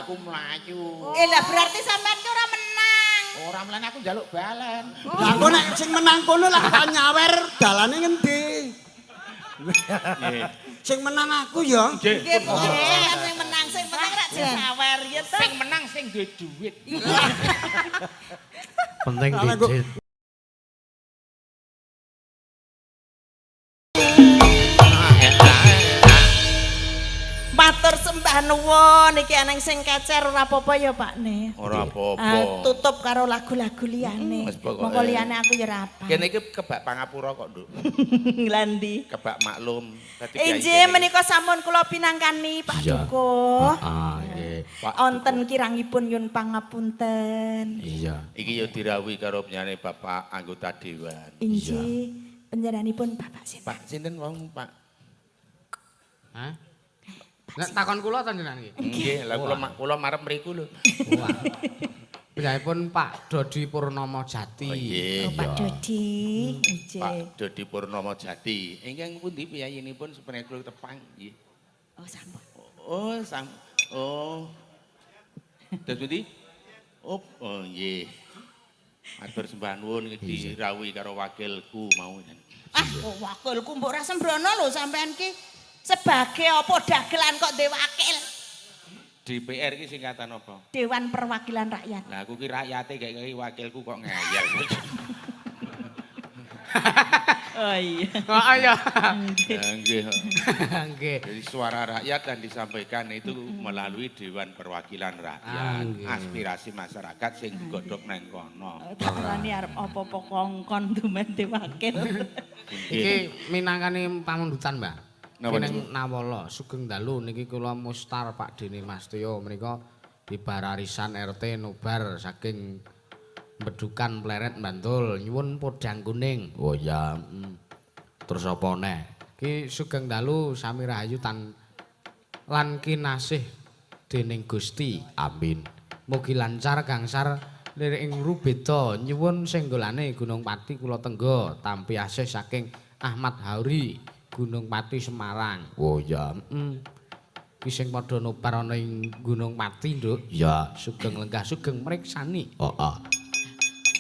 aku mlayu. Lah berarti sampean ki ora menang. Ora mlane aku njaluk balen. Lah kok nek sing menang kono lah kok nyawer dalane ngendi? Nggih. Sing menang aku ya. Nggih. Nggih, bukan sing menang ra disawer ya to. Sing menang sing duwe duit. Penting digit. Matur sembah nuwun iki aneng sing kecer ora apa-apa ya Pak Ne. Ora apa-apa. Tutup karo lagu-lagu liyane. Wis pokoke. Monggo liyane aku ya ora apa. Kene iki kebak pangapura kok, Nduk. Nglandi. Kebak maklum. Dadi Injih menika sampun kula pinangkani Pak Dukuh. Nggih. Onten kirangipun yun pangapunten. Iya. Iki ya dirawuhi karo penyane Bapak anggota dewan. Injih panjenenganipun Bapak sinten? Pak sinten wong, Pak? Hah? Nek takon kula to jenengan iki? Nggih, lah kula marep mriku lho. Wah. Piyambakipun Pak Dodi Purnomo Jati. Oh, nggih. Oh, Pak Dodi. Injih. Pak Dodi Purnomo Jati. Ingkang pundi piyayinipun sepeneh kula tepang nggih. Oh sampun. Oh. Terus pundi? Oh nggih. Matur sembah nuwun dirawuhi karo wakilku mau. Wakilku mbok ora sembrono lho sampean ki. Sebagai apa dagelan kok duwe wakil? DPR ki singkatan apa? Dewan Perwakilan Rakyat. Lah aku ki rakyate gak kaya wakilku kok ngeyel. Oh iya. Oh iya. Nggih. Nggih. Jadi suara rakyat dan disampaikan itu melalui Dewan Perwakilan Rakyat. Nggih. Aspirasi masyarakat sing digodhog nang kono. Takrane arep apa-apa kongkon dumen wakil. Iki minangkane pamundutan, Mbak. Napa Ning Nawala Sugeng Dalu niki kula mustar Pak Dene Mastyo menika dibararisan RT Nobar saking Bedukan Pleret Bantul nyuwun podang kuning. Oh ya. Terus apa neh? Ki Sugeng Dalu sami rahayu lan kinasih dening Gusti. Amin. Mugi lancar gangsar lirik ing rubeda nyuwun senggolane Gunung Pati kula tenggo tampi asih saking Ahmad Hauri Gunung Pati Semarang. Oh ya. Ki sing padha nobar ana ing Gunung Pati, Nduk. Ya, sugeng lenggah sugeng mriksani. Heeh.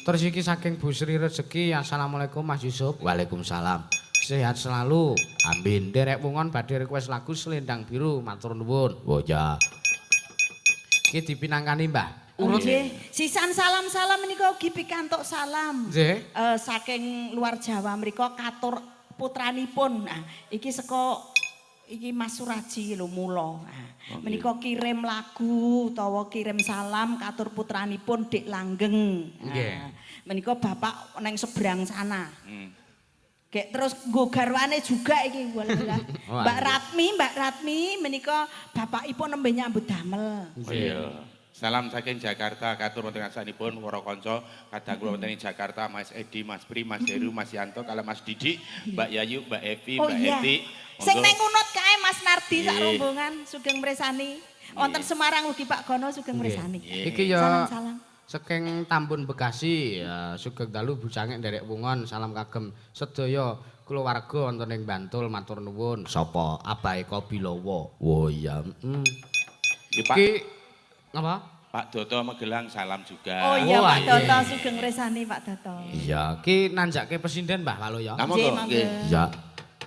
Terus iki saking Bu Sri Rezeki. Assalamualaikum Mas Yusuf. Waalaikumsalam. Sehat selalu. Amin. Derek Wungon badhe request lagu Selendang Biru. Matur nuwun. Oh ya. Iki dipinangkani, Mbah. Urut Nggih. Sisan salam-salam menika ugi pikantuk salam. Nggih. Saking luar Jawa mriku katur putranipun. Nah, iki saka iki Mas Suraji lho mula. Nah, menika kirim lagu utawa kirim salam katur putranipun Dik Langgeng. Nggih. Nah, menika bapak neng seberang sana. Kayak terus nggo garwane juga iki walah. Mbak Ratmi menika bapakipun nembe nyambut damel. Oh iya. Salam saking Jakarta, katur wonten asanipun para kanca kadang kula wonten ing Jakarta, Mas Edi, Mas Pri, Mas Heru, Mas Yanto, kala Mas Didik, Mbak Yayu, Mbak Evi, Mbak Eti. Sing neng unut kae Mas Nardi sak rombongan sugeng mresani. Wonten Semarang ugi Pak Gono sugeng mresani. Iki ya Salam-salam. saking Tambun Bekasi, ya, Sugeng Dalu Bucangek Derek Wungon, salam kagem sedaya kulawarga wonten ing Bantul matur nuwun. Sapa? Abahe Kobilowo. Oh iya. Iki apa? Pak Doto Magelang salam juga. Oh iya Pak Doto sugeng resani Pak Doto. Iya, ki nanjake presiden Mbah Walu ya. Nggih, nggih. Iya.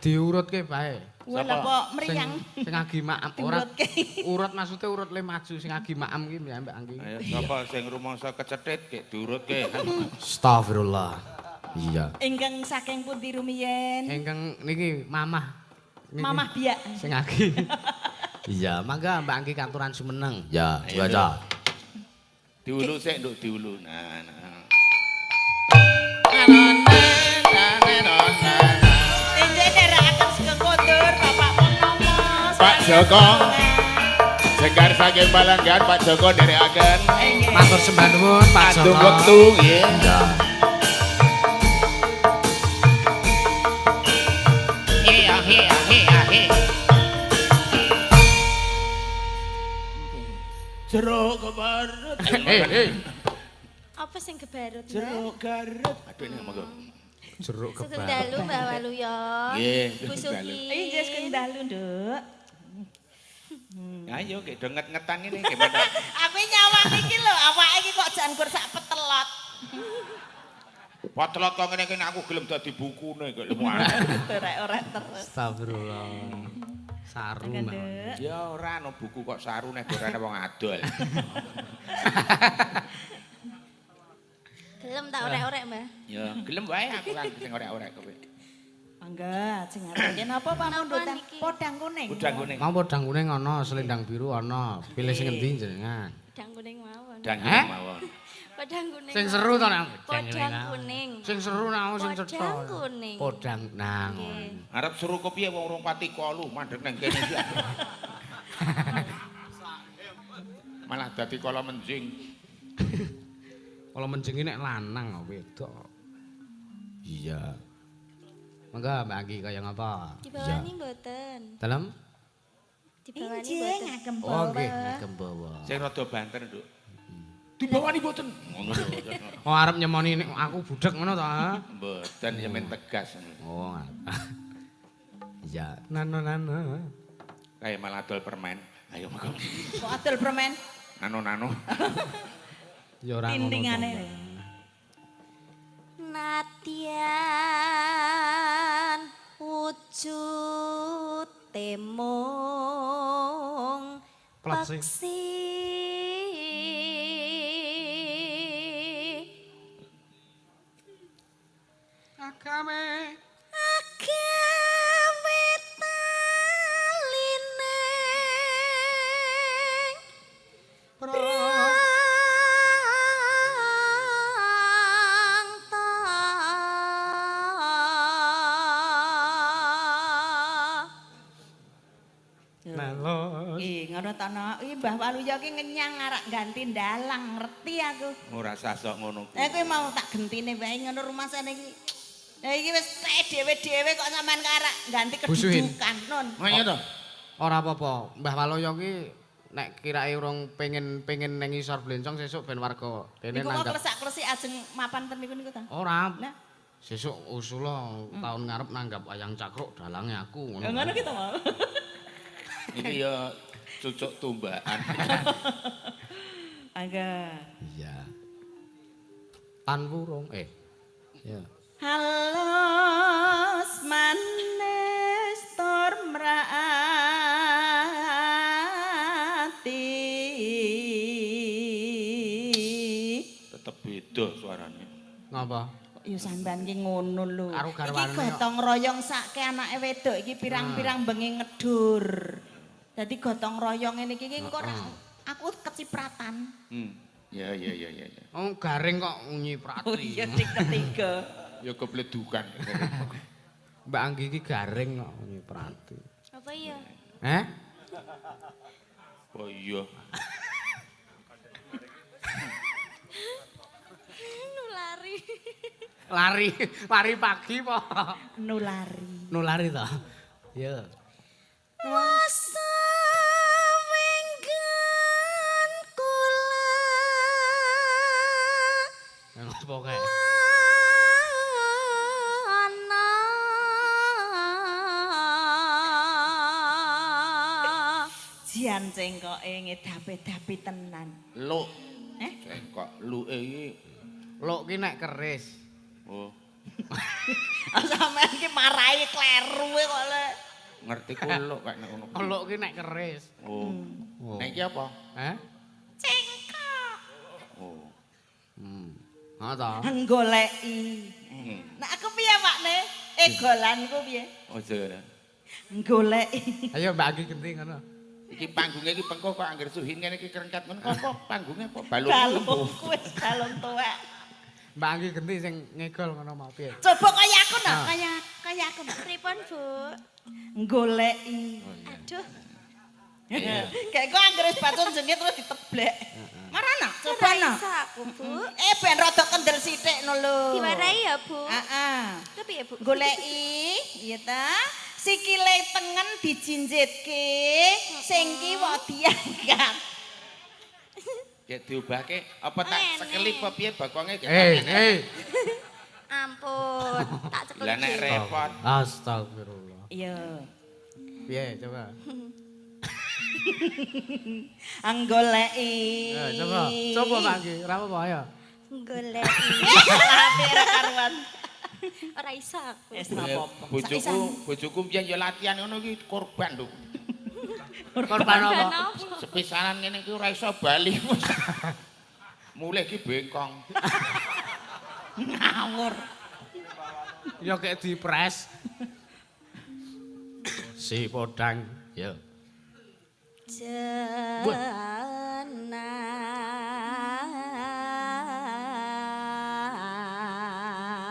Diurutke bae. Wah lha kok mriyang. Sing agi maam ora. Urut maksudnya urut le maju sing agi maam ki mbak anggi. Ayo sapa sing rumangsa kecethit ki diurutke. Astagfirullah. Iya. Ingkang saking pundi rumiyin? Ingkang niki mamah. Mamah biak. Sing agi. Iya, mangga Mbak Anggi katuran sumeneng. Ya, baca. Diulu sik nduk diulu. Nah. Injih nderekaken sugeng kondur Bapak Purnomo. Pak Joko. Sekar saking Balanggan Pak Joko nderekaken. Matur sembah nuwun Pak Joko. Atur wektu nggih. Ya. Jeruk kebarut. Apa sing kebarut, Mbak? Jeruk garut. Aduh ini monggo. Jeruk Sugeng kebar. dalu Mbak Waluyo. Nggih, Bu sugeng dalu. Suki. Injih sugeng dalu, Nduk. Ayo ge do nget-ngetan ngene gimana? Aku nyawang iki lho, awake iki kok jan gur sak petelot. Potlot kok ngene kene aku gelem dadi bukune kok lho. Orek-orek terus. Astagfirullah. Saru mah. Gendek. Ya ora ana buku kok saru nek gorane wong adol. Gelem tak orek-orek, Mbah. Ya gelem wae aku kan sing orek-orek kowe. Mangga, sing ngarep napa pamundutan niki? podang kuning. Udang kuning. Mau podang kuning ana, selendang biru ana. Pilih sing endi jenengan? Podang kuning mawon. Udang Eh? kuning mawon. Podang kuning. Sing seru to nang. Podang kuning. Sing seru nang sing cetha. Podang kuning. Podang nang. Nggih. Arep suruh kopi wong urung pati kolu mandek nang kene iki. Malah dadi kala menjing. Kalau menjengi nek lanang wedok. Iya. Mangga Mbak Anggi kaya ngapa? Dibawani mboten. Dalam? Dibawani Injing mboten. ngagem Oh bawa. nggih, ngagem bawa. Sing rada banter, Nduk. Dibawani mboten. Ngono lho. Oh arep nyemoni nek aku budek ngono to, ha? Mboten ya men tegas. Oh. Iya, nano. Kayak malah adol permen. Ayo monggo. Kok adol permen? Nano. Ya ora ngono. Tintingane. Nadyan wujud temung Plak sih. peksi Agame. agawe talineng Nalos. Ngono to no. Iki Mbah Waluya ki ngenyang arek ganti dalang, ngerti aku. Ora sasok ngono kuwi. Kowe mau tak gentine wae ngono rumasane iki. Lah iki wis teh dhewe-dhewe kok sampean arek ganti Busuhin. kedudukan, Nun. Oh iya to. Ora apa-apa. Mbah Waloyo ki nek kirae urung pengen nang isor blencong sesuk ben warga dene Niku kok nanggap. klesak-klesik ajeng mapan ten niku ta. Ora. Nah, Sesuk usula tahun ngarep nanggap wayang cakruk dalange aku ya ngono ki to mau. Iki ya cucuk tumbaan. Angga. Iya. Tan wurung ya. Halos manes tur mraati. Tetep beda suarane. Ngapa? Ya sampean ki ngono lho. Karo Iki garwane gotong royong sake anake wedok iki pirang-pirang bengi ngedur. Dadi gotong royong ngene iki engko ora aku kecipratan. Ya. Oh garing kok nyiprati. Oh iya sing ketiga. Ya kepledukan. Mbak Anggi iki garing kok nyiprati. apa iya? Oh iya. Nulari. Lari pagi po. Nulari. Nulari to. Ya. Wasa wenggan kula Ngopo kae? ana Jian cengkoke ngedapi-dapi tenan. Luk. Cengkok luke iki. Luk ki nek keris. Oh, Sampeyan ki marahi kleru kok le. ngerti ku luk kaya ngono. Luk ki nek keris. Oh. Oh. Nek iki apa? Cengkok. Oh. Ha ta. Nggoleki. Nah aku piye Pakne? Golanku piye? Ojo. Nggoleki. Ayo Mbak Anggi genti ngono. Iki panggungnya iki pengko kok angger suhin ngene iki kerengkat ngono. Apa panggungnya apa? Balung. Balungku wis balung tuwek. Mbak Anggi genti sing ngegol ngono mau piye? Coba kaya aku no, kaya aku no. pripun, Bu? Nggoleki. Aduh, Kayak kok anggere bacun jengit terus diteblek. Marana, coba ora no. iso aku, Bu. Ben rada kendel sithik no lho. Diwarai ya, Bu? Heeh. Kepiye, Bu? Goleki, iya ta? Sikile tengen dijinjitke, sing kiwa diangkat. Ya diubahke apa tak sekelip apa piye bakonge? Ampun, tak cekel. Lah nek repot. Astagfirullah. Iya. Piye coba? Anggoleki. Coba mangke, ora apa ya. Golek. Ape ora karuan. Ora iso aku. Wis ora apa-apa. Bojoku mbiyen ya latihan ngono iki korban lho. Korban apa? Sepisanan ngene iki ora iso bali. Mulih ki bekong. Ngawur. Ya kayak dipres. Si podang, ya.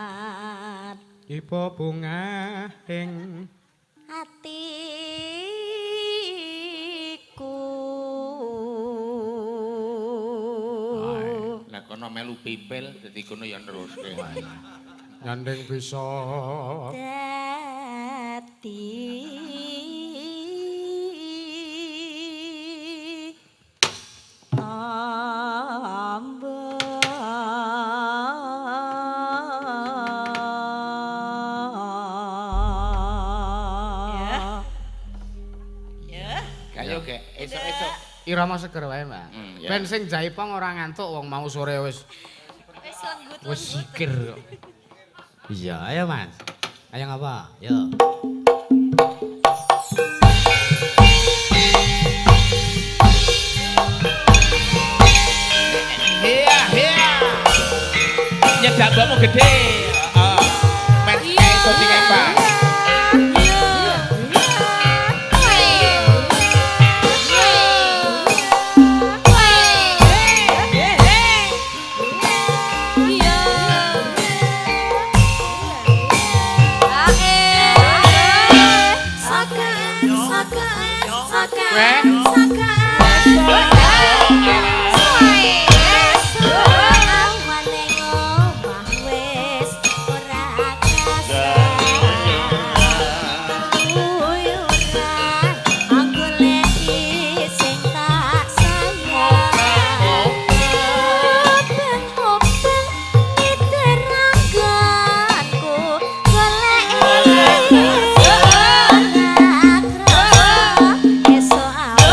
Jenat Ipo bunga ing atiku. Lah kono melu pipil dadi kono ya neruske. nyanding bisa Dadi Kayo kek esuk-esuk. irama seger wae, Mbak. Ya. Ben sing jaipong ora ngantuk wong mau sore wis wis lenggut. wis sikir kok. Iya, ayo Mas. Ayo ngapa? Yo. Iya, iya. Nyedak mbokmu gede. Heeh. Men iso dikempang. Esok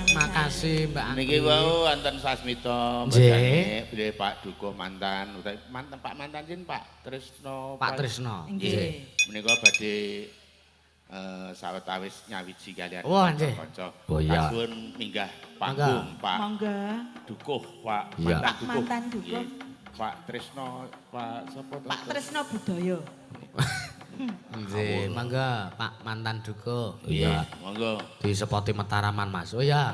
Makasih Mbak Anggi. Niki wau wonten Sasmita Nggih. Bilih Pak Dukuh mantan utawi mantan Pak mantan jin Pak Trisno. Pak Trisno. Nggih. Menika badhe sawetawis nyawiji kalian Wah, nggih. kanca. Oh, iya. Kasuwun minggah panggung Pak Monggo. Dukuh Pak Iya. mantan Dukuh. Mantan Dukuh. Nggih. Pak Trisno, Pak sapa to? Pak Tresno Budaya. Nggih, mangga Pak mantan duka. Iya, monggo. Di sepoti Mataraman Mas. Oh ya.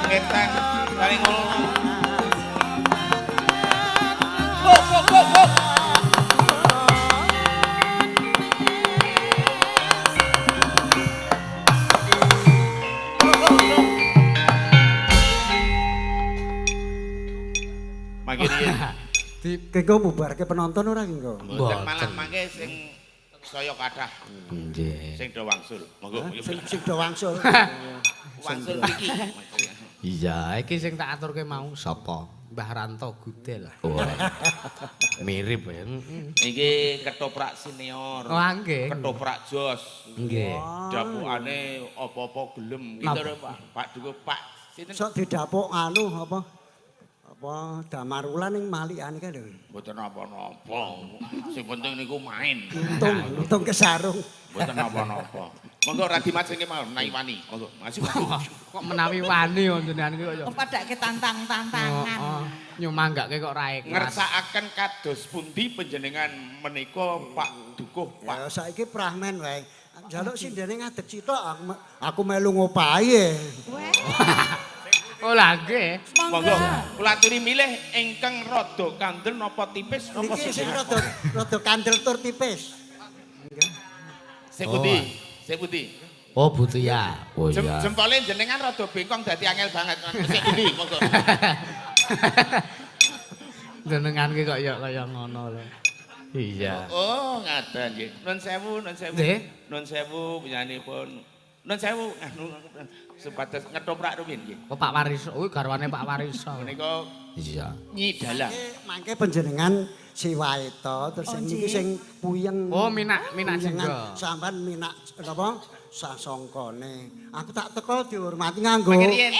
Ngetan paling ngono. Makiri Kengko bubarke penonton ora kengko? mboten malah mangke sing saya kathah Nggih. sing do wangsul. Monggo. Sing do wangsul. Wangsul iki. Iya, iki sing tak aturke mau sapa? Mbah Ranto Gudel. Wah. Mirip ya. Iki ketoprak senior. Oh, nggih. Ketoprak jos. Nggih. Dapukane apa-apa gelem. Gitu lho Pak. Pak Dukuh Pak. Sinten? Sok didapuk anu apa? Apa Damarulan ning Malikane kae lho. Mboten napa-napa. Sing penting niku main. Untung kesarung. Mboten napa-napa. Monggo Radi Mas sing mau naiwani. Monggo. Maju. Kok menawi wani jenengan iki kok ya. Kepadake tantang-tantangan. Nyumanggake kok ra ikhlas. Ngersakaken kados pundi panjenengan menika Pak Dukuh Pak. Ya saiki prahmen wae. Jaluk sindene ngadeg citok aku melu ngopahi. Oh lah nggih. Monggo. Kula aturi milih ingkang rada kandel napa tipis napa Iki sing sing rada kandel tur tipis. Sing pundi? Sing pundi? Oh butuh ya. Oh iya. Jempole jenengan rada bengkong dadi angel banget. Sing pundi? Monggo. Jenengan ki kok ya kaya ngono lho. Iya. Oh, ngaten nggih. Nun sewu, nun sewu. Nggih. Nun sewu penyanipun. Nun sewu supados ngetoprak rumiyin nggih. Oh Pak Wariso, kuwi garwane Pak Wariso. Menika Iya. Nyi Dalang. Mangke panjenengan siwaita terus sing iki sing puyeng. Oh minak puyengan. jenggo. Sampean minak napa? Sasongkone. Aku tak teko dihormati nganggo. Makirin.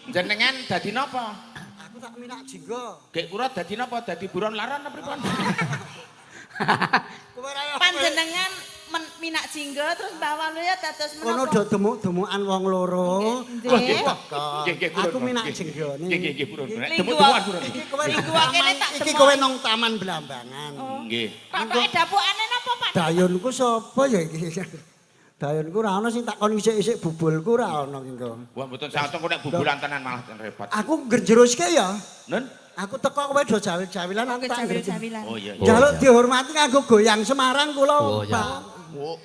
Jenengan dadi napa? Aku tak minak jenggo. Gek kula dadi napa? Dadi buron laran apa pripun? Kowe ra yo. Panjenengan minak jingga terus Mbah Walu ya dados Ono menapa? do demuk-demukan wong loro. Nggih. Terus Nggih. teko. Nggih, burun. Aku minak Nggih. jenggone. Nggih, burun. Linggu- Demuk-demukan burun. Iki kowe Minggu wakene tak iki demok. kowe nang taman Blambangan. Nggih. Patoke dapukane napa, Pak? Dayunku sapa ya iki? Dayunku ora ana sing takon isik-isik bubulku ora ana engko. Wah, mboten sangat kok nek bubulan tenan malah ten repot. Aku ngerjeruske ya. Nun? Aku teko kowe do jawil-jawilan aku tak ngerti. Jawil-jawilan. Oh iya. Oh, Jaluk iya. dihormati nganggo goyang Semarang kula. Oh, iya. Pak. Oh,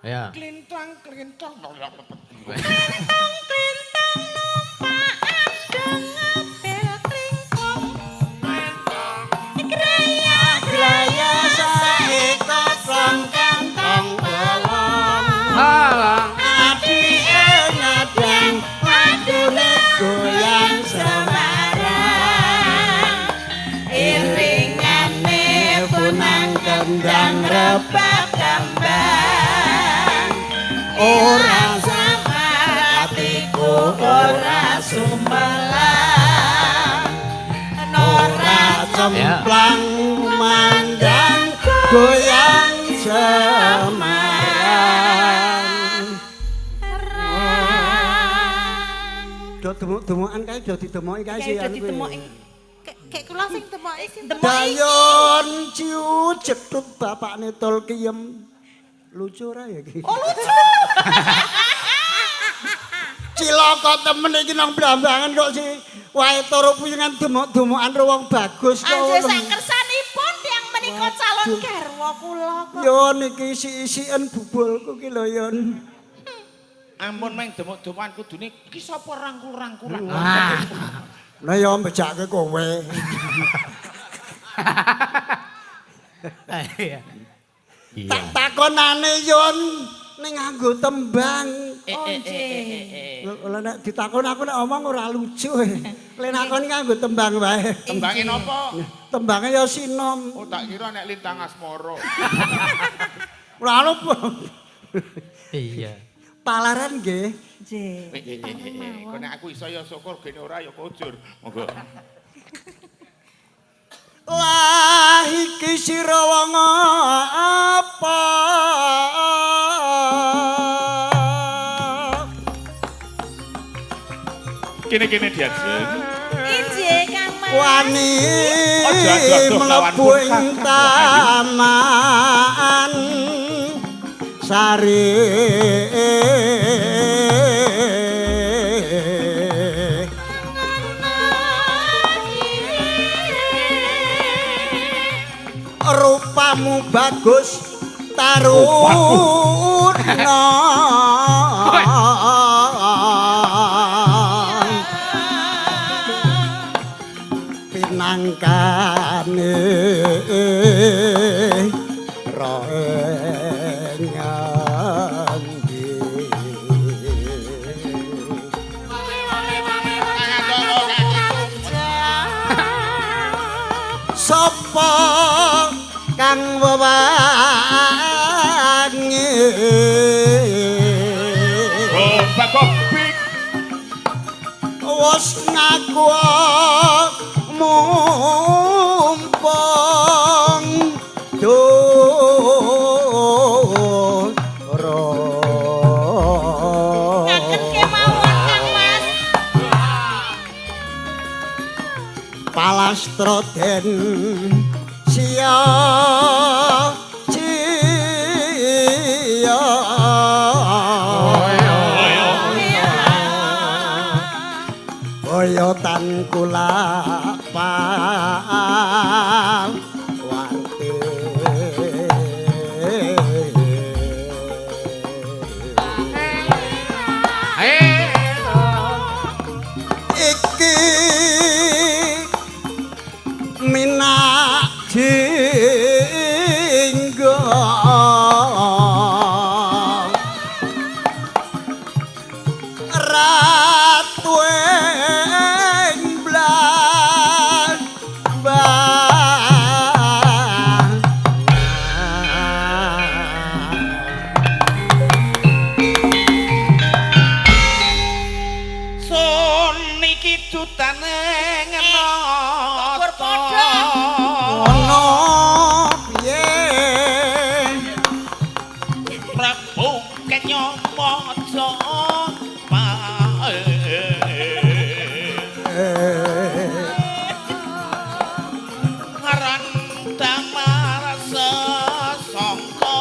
Ya. Klintang. Klintang klintang numpak andeng ngepil klingkong. mandang rebab kembang ora sama hatiku ora sumelang ora cemplang mandang goyang Semarang. Do demuk-demukan kae do didemoki kae sih. Kayak ditemoki. Kayak kula sing temoki sing Dayon ciu cetut bapakne tol kiyem. Lucu ora ya iki? Oh lucu. Cilaka temen iki nang Blambangan kok si wae turu puyungan demuk-demukan ro wong bagus kok. Anjir sak kersanipun tiyang menika calon garwa kula kok. Yo niki isi-isian bubolku ki lho yon. Ampun meng demuk-demukan kudune iki sapa rangkul-rangkulan. Lah yo mbejake kowe. Tak takonane yon ning nganggo tembang. Oh nggih. Lah nek ditakon aku nek omong ora lucu. Lek nakoni nganggo tembang wae. Tembange napa? Tembange ya sinom. Oh tak kira nek lintang asmara. Ora lupa. Iya. Palaran nggih. Nggih. Kok nek aku iso ya syukur gene ora ya kujur. Monggo. Lah iki sira wong apa? Kene-kene diajeng. Injih Kang Mas. Wani Aja mlebu ing taman sari rupamu bagus taruna pinangkane sapa kang wewangi Bakopik wis ngaku mumpung Ngaken kemawon Kang Mas. Palastro den sia cia boyotan kula warti iki minak jinggo ratu ing blas sun niki dutane ngenota. ono piye Prabu Kenyomaca ngaran damar sesangka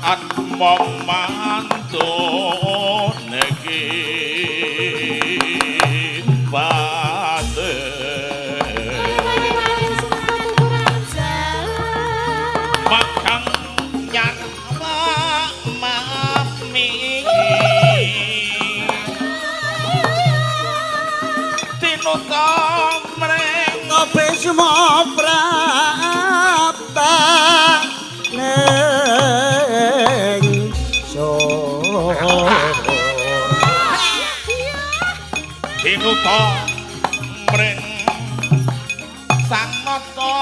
atmong mantu niki pate makang nyawa mami tinuta mreng kabeh semua prapta neng tinuta mreng sang mata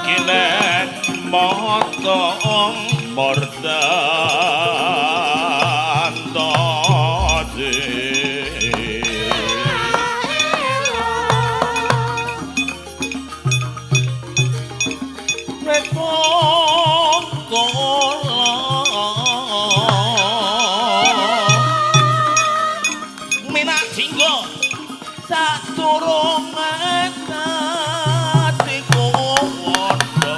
kinen mata mordantose Minak jinggo saturung atiku wondo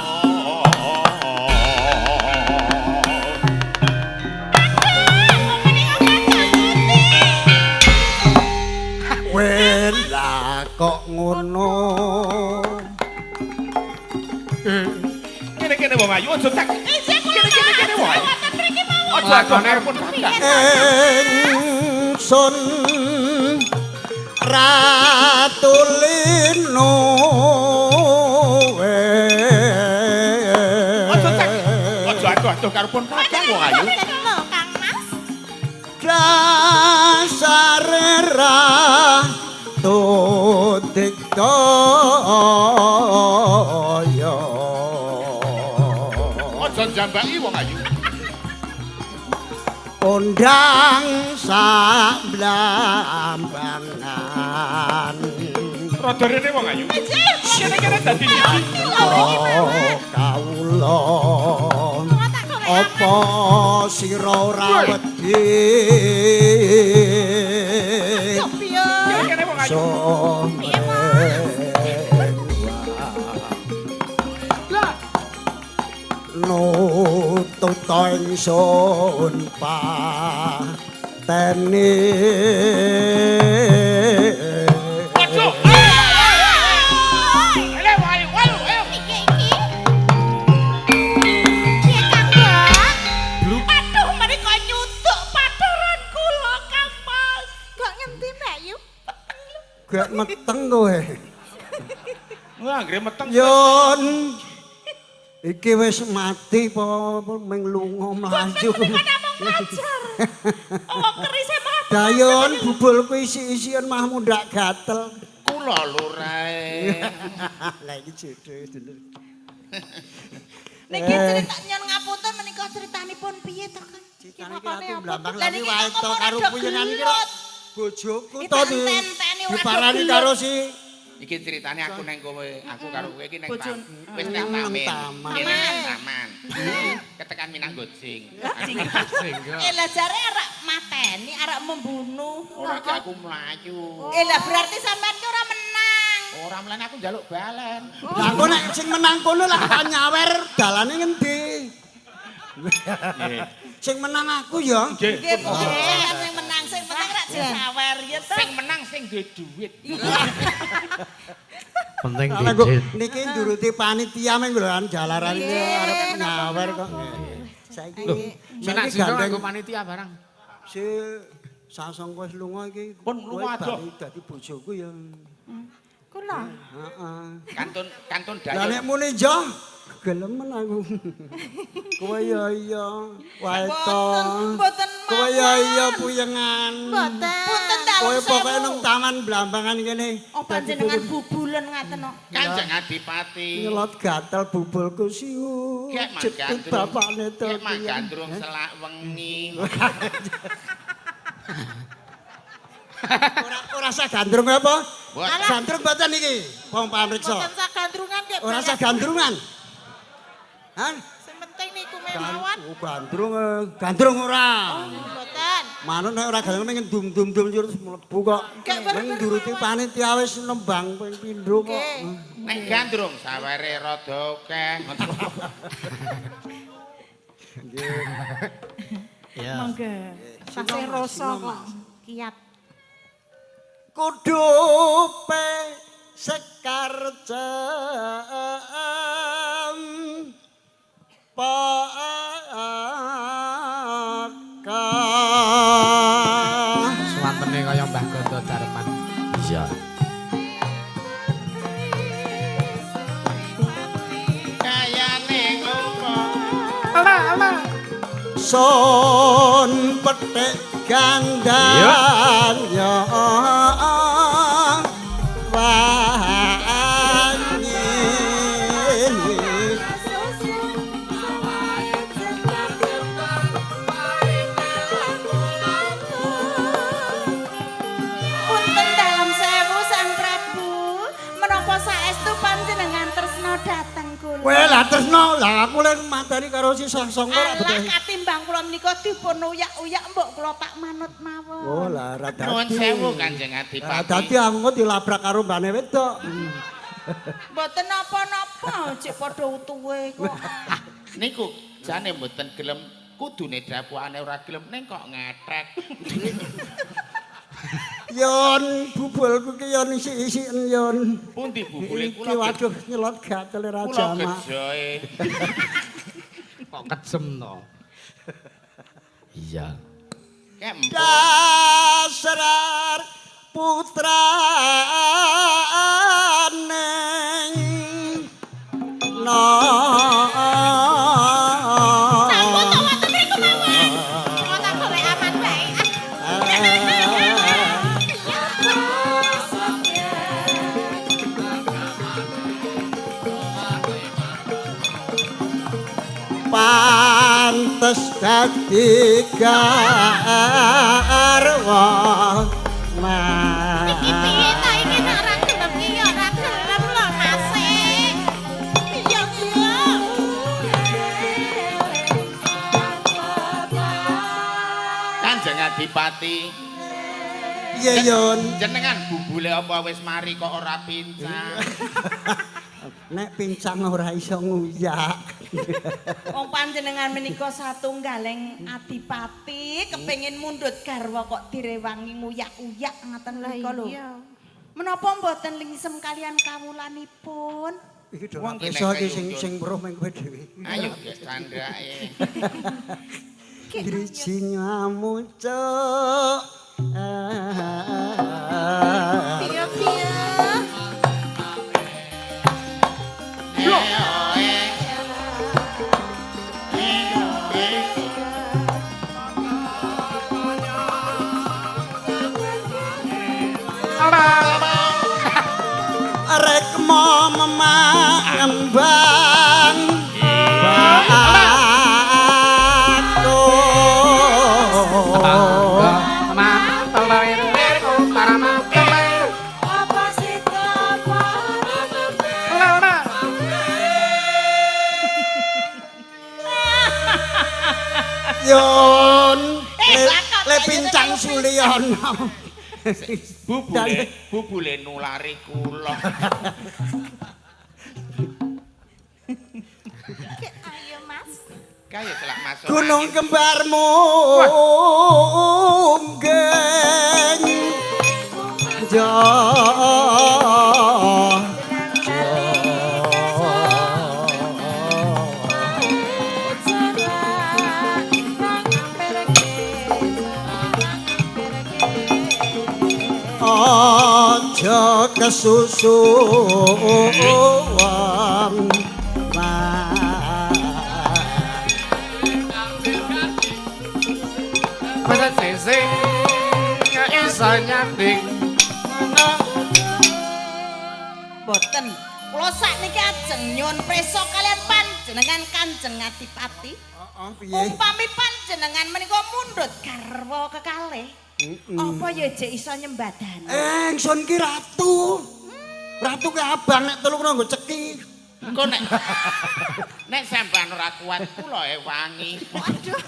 Wela kok ngono. kene wong ayu aja tak kene wong ayu aja pun kakak Ingsun Ratu Lino aja aduh karo pun kakak wong ayu Kang Mas. dasare Ratu Dikdaya aja jambaki wong ayu undang sak blambangan rada rene wong ayu kene dadi siji kawula apa sira ora wedi kene wong ayu nutut ingsun pateni aduh ele wong ayu ayo Iki. Piye Kang Bang? Aduh, menika nyutuk paturan kula Kang Mas. Kok ngendi Mbak Yu? gak meteng kowe wah anggere meteng Yon iki wis mati apa mung lunga mlayu Oh, kerise mah. Dayon bubulku isi-isian mah mundak gatel kula lurae lah iki jodoh dulur Niki cerita nyon ngapunten menika critanipun piye to Kang? Citane ki Makane aku apa? blambang Lah lagi niki wae kok to ora karo do puyengan iki gelut? bojoku Iki to tenteni ora do diparani gelut. karo si iki ceritane aku neng kowe aku karo kowe iki neng Bojon. wis neng taman Taman. Iki neng taman ketekan minang gocing Lah jare arek mateni, arek membunuh. ora ki aku mlayu Lah berarti sampean ki ora menang. ora mlane aku njaluk balen lah kok nek sing menang kono lah kok nyawer dalane ngendi nggih sing menang aku ya nggih Nggih, bukan sing menang, sing penting rak disawer ya to. sing menang sing duwe duit Penting Kalau kok digit. niki nduruti panitia men lho kan jalaran iki arep nyawer kok. Saiki Menak saiki sira gandeng nganggo panitia barang. si sasongko wis lunga iki. Pun lunga kowe adoh. dadi bojoku ya. Kula. Heeh. kantun Lah dayo nek muni jo gelemen aku. Kowe ya iya wae to. Mboten Kowe ya iya puyengan. Mboten. Punten dalem Kowe pokoke sewu. nang taman Blambangan kene. Oh panjenengan bubulen ngaten kok. Kanjeng Adipati Nyelot gatel bubulku siu. Kek Cepet manggandrung bapakne to. kek manggandrung selak wengi Ora usah gandrung apa? Buat Gandrung mboten iki, wong pamriksa. Mboten sak gandrungan kek. Ora usah gandrungan. Hah? Sing penting niku memawan. Gandrung, gandrung ora. Mboten. Manut nek ora gandrung pengen dum-dum-dum terus mlebu kok. Gak Nang nuruti panitia wis nembang ping pindho kok. nek gandrung sawere rada akeh Ya. Monggo. Tasih rasa kok. Kiat. Kudupe sekar jam pakah. Swantene kaya Mbah Gondo Darman. Iya. kayane ngopo Son petik gandanya tresno lah aku lek materi karo si Sangga ora Allah betul. katimbang kula menika dipun uyak-uyak mbok kula tak manut mawon. Oh lah ra Nuwun dadi. sewu Kanjeng Ra Adipati. dadi aku dilabrak karo mbane wedok. Mboten napa-napa, cek padha utuhe kok. Niku jane mboten gelem kudune dapuane ora gelem ning kok ngetrek. Yon bubulku ki yon isi-isiken yon. Pundi bubule Iki kula waduh nyelot gatel ra kula jama. gejoe. Kok kejem to. Iya. Kek empuk. Dasar putra neng no. Sampun to wonten mriku mawon. Kok tak golek aman bae. Pantes dadi garwa Iki piye ta iki nek ora gelem ki ya ora gelem lho Mas. Iya iya. Kanjeng Adipati. piye yon Jenengan bubule apa wis mari kok ora pincang. nek pincang ora iso nguyak Wong panjenengan menika satunggaling adipati kepengin mundhut garwa kok direwangi nguyak-uyak ngaten menika lho. Menapa mboten lingsem kalian kawulanipun? iki do Wong iso kene iki sing kayuncun. sing weruh meng kowe dhewe Ayo guys candake. Dirijinya muncul Piye piye. Arek mau memambang Yon le pincang suliono Bubule nulari kula. Ayo Mas. Kaya celak masuk. gunung kembarmu geng jo Ojo kesusuan Masa sing iso nyanding. Boten. Kula sakniki ajeng nyuwun prisa kalian panjenengan Kanjeng Adipati. piye Umpami panjenengan menika mundhut garwa kekalih. Apa ya jek iso nyembadani? ingsun ki ratu ratu ki abang nek telu kena nggo ceki Engko nek sampean ora kuat kula wangi. Waduh.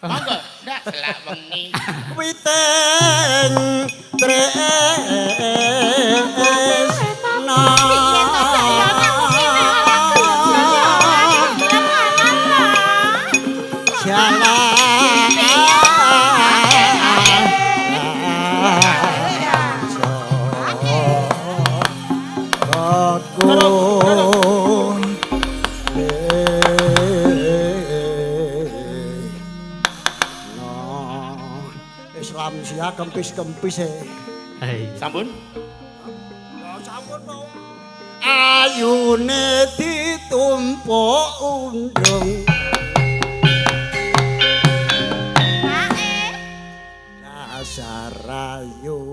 Monggo ndak selak wengi. Witeng tres no Islam sia kempis-kempis Sampun? ayune ditumpuk undung dasar ayu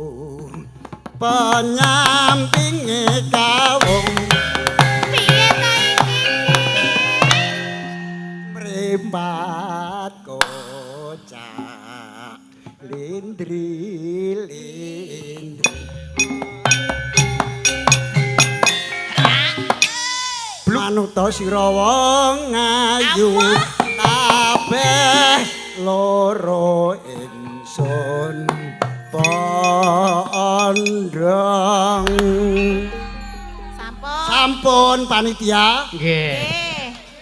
penyampinge kawung Piye ta iki? mripat kocak lindri lindri manuta sira wong ayu kabeh loro ingsun pondong. Sampun panitia. Nggih.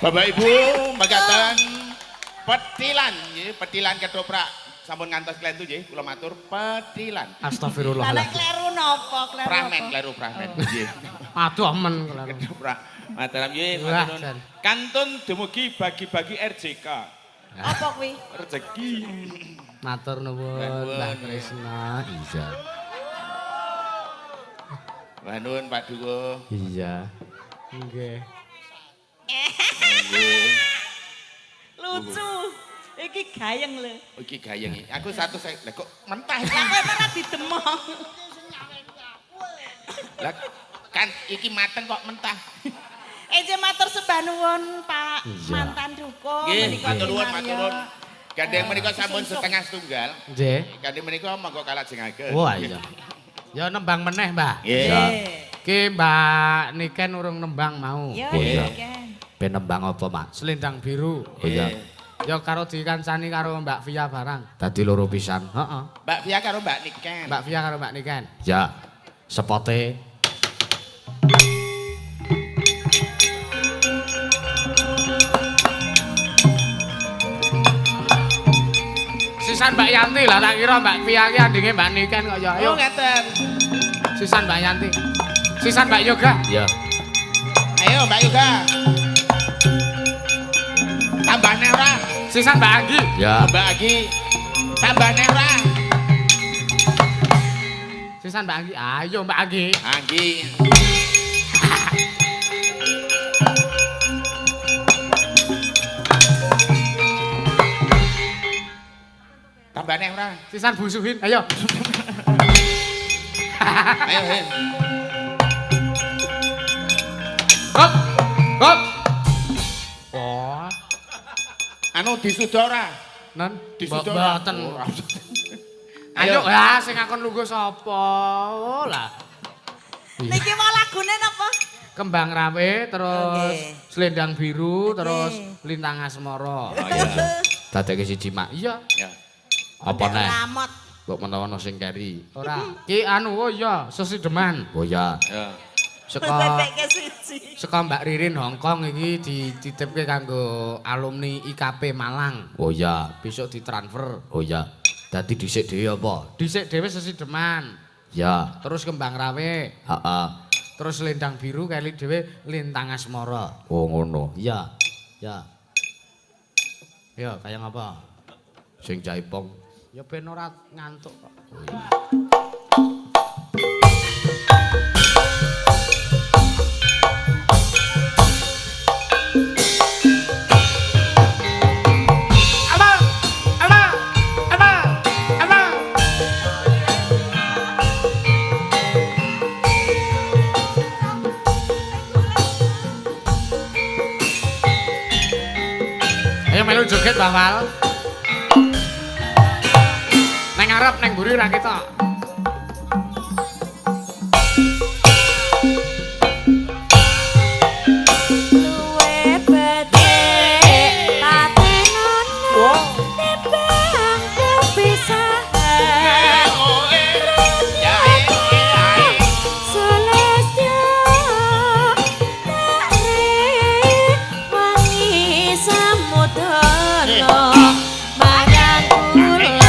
Bapak Ibu mekaten petilan nggih, petilan ketoprak sampun ngantos klentu nggih kula matur petilan. Astagfirullah. Lah kleru napa? Kleru Pramen, apa? kleru pramen nggih. Aduh men. Ketoprak. Mataram nggih, Wah, matur Jan. nuwun. Kantun dumugi bagi-bagi RJK. Apa kuwi? Rezeki. Matur nuwun Mbah Tresna. Iya. Mbah nuwun Pak Duwo. Iya. Nggih. Lucu. Iki gayeng lho. Oh, iki gayeng iki. Aku satu saya lah kok mentah iki. Lah kowe ora didemong. Lah kan iki mateng kok mentah. Eje matur sembah nuwun Pak Iya. mantan dukun Nggih, menika matur nuwun, Mario. matur nuwun. Gandeng menika sampun Sungsung. setengah setunggal. Nggih. Gandeng menika monggo kalajengaken. Wah iya. Ya nembang meneh, Mbah. Nggih. Ki Mbak Niken urung nembang mau. Yo, Oh, iya. Ken. Ben nembang apa, Mak? Selendang biru. Oh iya. Ya karo dikancani karo Mbak Via barang. Dadi loro pisan. Heeh. Mbak Via karo Mbak Niken. Mbak Via karo Mbak Niken. Ya. Sepote. Sisan Mbak Yanti lah tak kira Mbak Via ki andinge Mbak Niken kok ya. Ayo. Oh ngeten. Sisan Mbak Yanti. Sisan Mbak Yoga. Ya. Ayo Mbak Yoga. Tambah neh ora? Sisan Mbak Anggi. Ya. Mbak Agi. Tambah neh ora? Sisan Mbak Anggi. Ayo Mbak Anggi. Anggi. Tambah neh ora? Sisan Bu Suhin. Ayo. Ayo Hen. Hop. Hop. Oh. Anu disuda ora? Non Disuda ora? mboten. Ora. Ayo ya sing akon lungguh sapa? Oh lah. Niki mau lagune napa? Kembang Rawe terus Oke. Selendang Biru terus Oke. Lintang Asmara. Oh iya. Dadekke siji mak. Iya. Ya. Apa neh? Ramot. Mbok menawa ana sing keri. Ora. Ki anu oh iya, sesideman. Oh iya. Ya. Saka Bebeke siji. saka Mbak Ririn Hongkong iki dititipke kanggo alumni IKP Malang. Oh iya, besok ditransfer. Oh iya. Dadi dhisik dhewe apa? Dhisik dhewe sesideman. Ya, terus Kembang Rawe. Heeh. Terus Selendang Biru kali dhewe Lintang Asmara. Oh ngono. Iya. Ya. Ya, kaya ngapa? Sing jaipong. Ya ben ora ngantuk kok. Oh, iya. Ayo melu joget Mbah Wal. Neng ngarep neng mburi ra ketok. Luwe bedhe tatenono timbang kepisahan Selesya tarik wangi samudana marang kula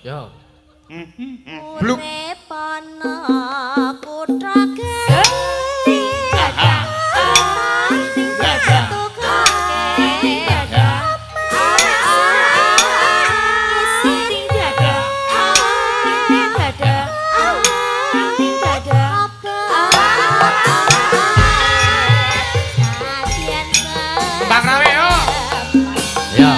Yo. Urip ana kutra gede. Bang Rawe yo. Ya.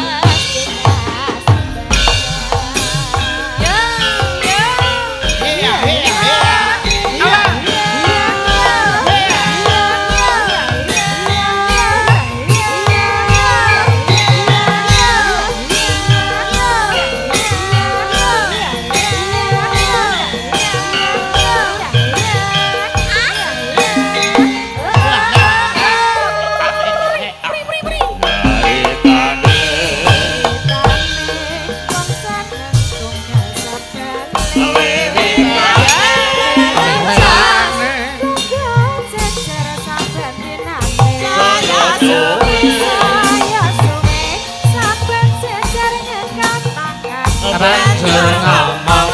Banjur ngomong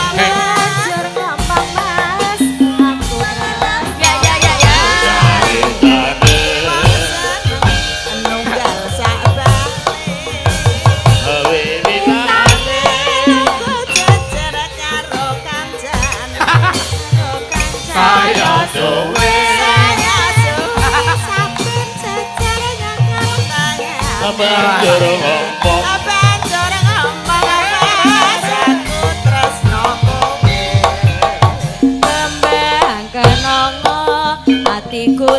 nunggal sabane jejer karo kancane saya suwe saben jejer nyangkal tangan banjur ngomong banjur ngomong aku tresno kowe Kembang kenongo atiku